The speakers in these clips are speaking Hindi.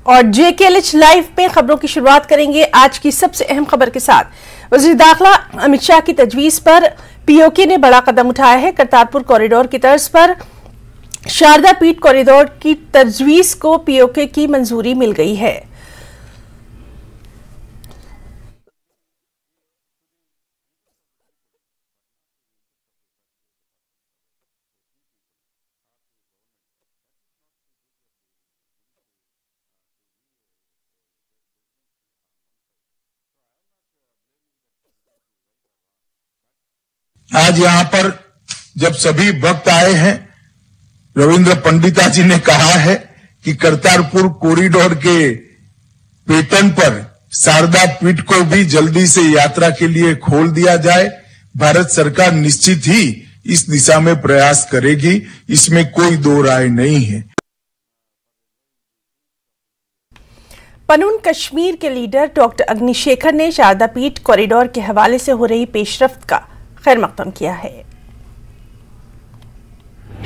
और JKLH लाइव में खबरों की शुरुआत करेंगे आज की सबसे अहम खबर के साथ। वज़ीर दाखिला अमित शाह की तजवीज़ पर POK ने बड़ा कदम उठाया है। करतारपुर कॉरिडोर की तर्ज पर शारदा पीठ कॉरिडोर की तजवीज़ को POK की मंजूरी मिल गई है। आज यहाँ पर जब सभी भक्त आए हैं, रविंद्र पंडिता जी ने कहा है कि करतारपुर कॉरिडोर के पेटर्न पर शारदा पीठ को भी जल्दी से यात्रा के लिए खोल दिया जाए। भारत सरकार निश्चित ही इस दिशा में प्रयास करेगी, इसमें कोई दो राय नहीं है। पनून कश्मीर के लीडर डॉक्टर अग्निशेखर ने शारदा पीठ कॉरिडोर के हवाले से हो रही पेशरफ्त का खैर मकदम किया है।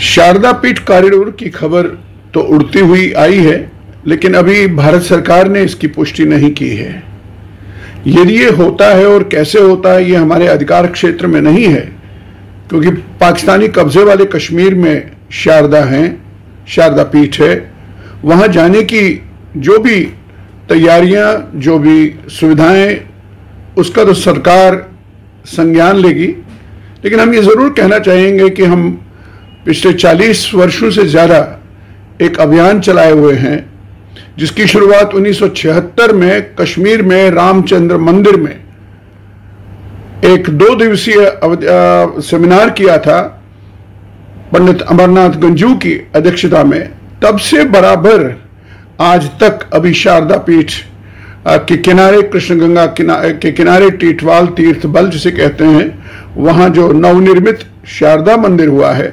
शारदा पीठ कॉरिडोर की खबर तो उड़ती हुई आई है, लेकिन अभी भारत सरकार ने इसकी पुष्टि नहीं की है। यदि ये होता है और कैसे होता है, ये हमारे अधिकार क्षेत्र में नहीं है, क्योंकि पाकिस्तानी कब्जे वाले कश्मीर में शारदा पीठ है। वहां जाने की जो भी तैयारियां, जो भी सुविधाएं, उसका तो सरकार संज्ञान लेगी। लेकिन हम ये जरूर कहना चाहेंगे कि हम पिछले 40 वर्षों से ज्यादा एक अभियान चलाए हुए हैं, जिसकी शुरुआत 1976 में कश्मीर में रामचंद्र मंदिर में एक 2 दिवसीय सेमिनार किया था पंडित अमरनाथ गंजू की अध्यक्षता में। तब से बराबर आज तक अभी शारदा पीठ के किनारे, कृष्णगंगा के किनारे टीटवाल तीर्थ बल जिसे कहते हैं, वहां जो नवनिर्मित शारदा मंदिर हुआ है,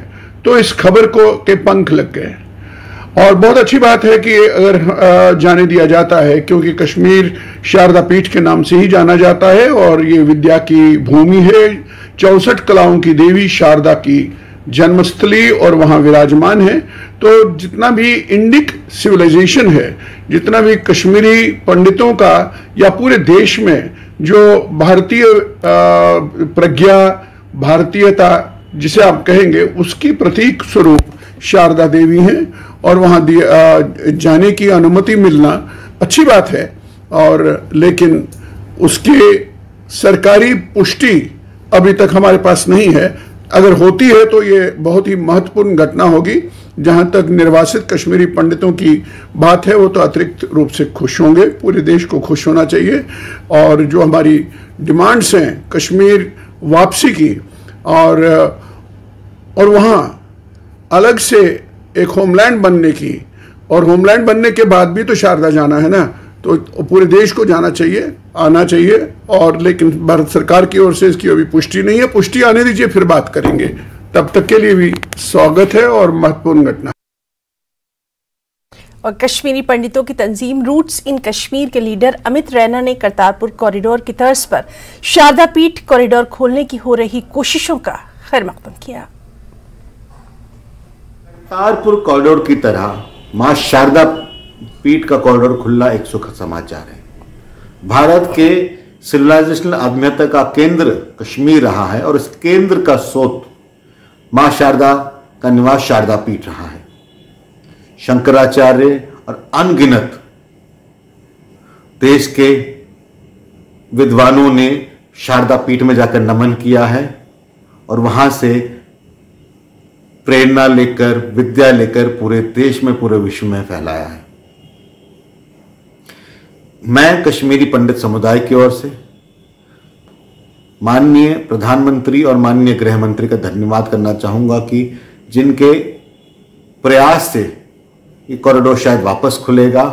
तो इस खबर के पंख लग गए। और बहुत अच्छी बात है कि अगर जाने दिया जाता है, क्योंकि कश्मीर शारदा पीठ के नाम से ही जाना जाता है और ये विद्या की भूमि है। 64 कलाओं की देवी शारदा की जन्मस्थली और वहां विराजमान है। तो जितना भी इंडिक सिविलाइजेशन है, जितना भी कश्मीरी पंडितों का या पूरे देश में जो भारतीय प्रज्ञा, भारतीयता जिसे आप कहेंगे, उसकी प्रतीक स्वरूप शारदा देवी हैं। और वहां जाने की अनुमति मिलना अच्छी बात है, और लेकिन उसकी सरकारी पुष्टि अभी तक हमारे पास नहीं है। अगर होती है तो ये बहुत ही महत्वपूर्ण घटना होगी। जहां तक निर्वासित कश्मीरी पंडितों की बात है, वो तो अतिरिक्त रूप से खुश होंगे। पूरे देश को खुश होना चाहिए। और जो हमारी डिमांड्स हैं कश्मीर वापसी की, और वहां अलग से एक होमलैंड बनने की, और होमलैंड बनने के बाद भी तो शारदा जाना है ना, तो पूरे देश को जाना चाहिए, आना चाहिए। और लेकिन भारत सरकार की ओर से इसकी अभी पुष्टि नहीं है। पुष्टि आने दीजिए, फिर बात करेंगे। तब तक के लिए भी स्वागत है और महत्वपूर्ण घटना। और कश्मीरी पंडितों की तंजीम रूट्स इन कश्मीर के लीडर अमित रैना ने करतारपुर कॉरिडोर की तर्ज पर शारदा पीठ कॉरिडोर खोलने की हो रही कोशिशों का खैर मकदम किया। करतारपुर कॉरिडोर की तरह मां शारदा पीठ का कॉरिडोर खुलना एक सुखद समाचार है। भारत के सिविलाइजेशनल आत्मीयता का केंद्र कश्मीर रहा है, और इस केंद्र का स्रोत मां शारदा का निवास शारदा पीठ रहा है। शंकराचार्य और अनगिनत देश के विद्वानों ने शारदा पीठ में जाकर नमन किया है, और वहां से प्रेरणा लेकर, विद्या लेकर पूरे देश में, पूरे विश्व में फैलाया है। मैं कश्मीरी पंडित समुदाय की ओर से माननीय प्रधानमंत्री और माननीय गृह मंत्री का धन्यवाद करना चाहूंगा कि जिनके प्रयास से ये कॉरिडोर शायद वापस खुलेगा,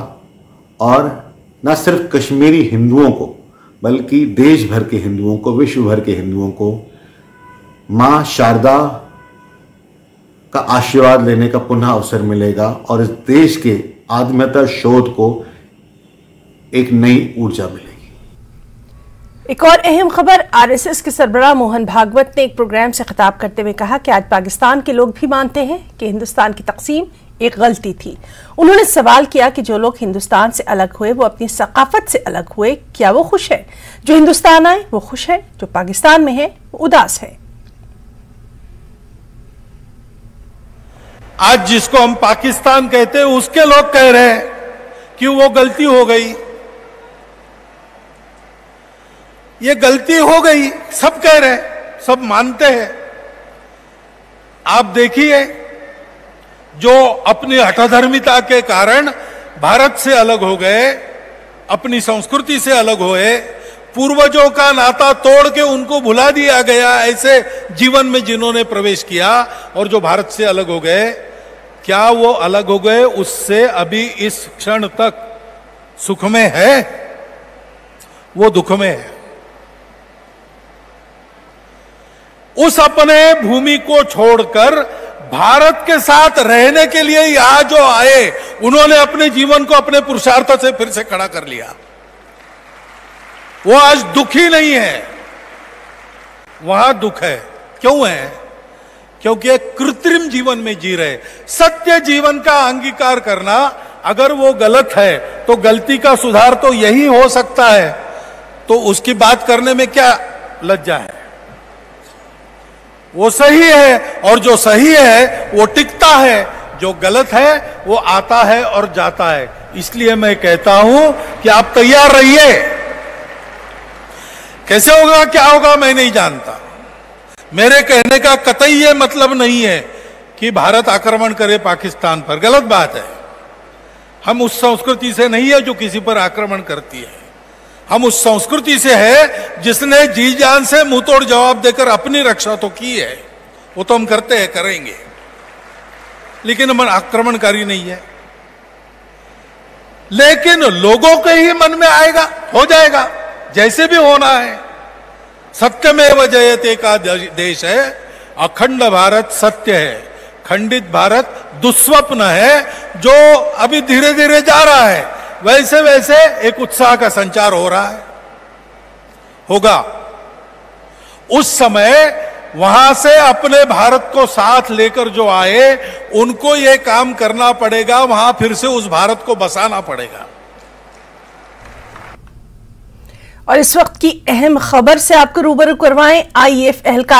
और न सिर्फ कश्मीरी हिंदुओं को, बल्कि देश भर के हिंदुओं को, विश्व भर के हिंदुओं को मां शारदा का आशीर्वाद लेने का पुनः अवसर मिलेगा, और इस देश के आध्यात्मिक शोध को एक नई ऊर्जा मिलेगी। एक और अहम खबर, आरएसएस के सरबराह मोहन भागवत ने एक प्रोग्राम से खिताब करते हुए कहा कि आज पाकिस्तान के लोग भी मानते हैं कि हिंदुस्तान की तकसीम एक गलती थी। उन्होंने सवाल किया कि जो लोग हिंदुस्तान से अलग हुए वो अपनी सकाफत से अलग हुए, क्या वो खुश है? जो हिंदुस्तान आए वो खुश है, जो पाकिस्तान में है वो उदास है। आज जिसको हम पाकिस्तान कहते हैं उसके लोग कह रहे हैं कि वो गलती हो गई, ये गलती हो गई, सब कह रहे हैं, सब मानते हैं। आप देखिए, जो अपनी हठधर्मिता के कारण भारत से अलग हो गए, अपनी संस्कृति से अलग हुए, पूर्वजों का नाता तोड़ के उनको भुला दिया गया, ऐसे जीवन में जिन्होंने प्रवेश किया और जो भारत से अलग हो गए, क्या वो अलग हो गए उससे अभी इस क्षण तक सुख में है? वो दुख में है। उस अपने भूमि को छोड़कर भारत के साथ रहने के लिए यहां जो आए, उन्होंने अपने जीवन को अपने पुरुषार्थ से फिर से खड़ा कर लिया। वो आज दुखी नहीं है, वहां दुख है। क्यों है? क्योंकि एक कृत्रिम जीवन में जी रहे। सत्य जीवन का अंगीकार करना, अगर वो गलत है तो गलती का सुधार तो यही हो सकता है, तो उसकी बात करने में क्या लज्जा है? वो सही है और जो सही है वो टिकता है, जो गलत है वो आता है और जाता है। इसलिए मैं कहता हूं कि आप तैयार रहिए। कैसे होगा, क्या होगा, मैं नहीं जानता। मेरे कहने का कतई ये मतलब नहीं है कि भारत आक्रमण करे पाकिस्तान पर, गलत बात है। हम उस संस्कृति से नहीं है जो किसी पर आक्रमण करती है। हम उस संस्कृति से है जिसने जी जान से मुंह तोड़ जवाब देकर अपनी रक्षा तो की है। वो तो हम करते हैं, करेंगे, लेकिन हम आक्रमणकारी नहीं है। लेकिन लोगों के ही मन में आएगा, हो जाएगा, जैसे भी होना है। सत्यमेव जयते का देश है, अखंड भारत सत्य है, खंडित भारत दुस्वप्न है, जो अभी धीरे धीरे जा रहा है। वैसे वैसे एक उत्साह का संचार हो रहा है, होगा। उस समय वहां से अपने भारत को साथ लेकर जो आए, उनको ये काम करना पड़ेगा, वहां फिर से उस भारत को बसाना पड़ेगा। और इस वक्त की अहम खबर से आपको रूबरू करवाएं, आईएएफ एहलकार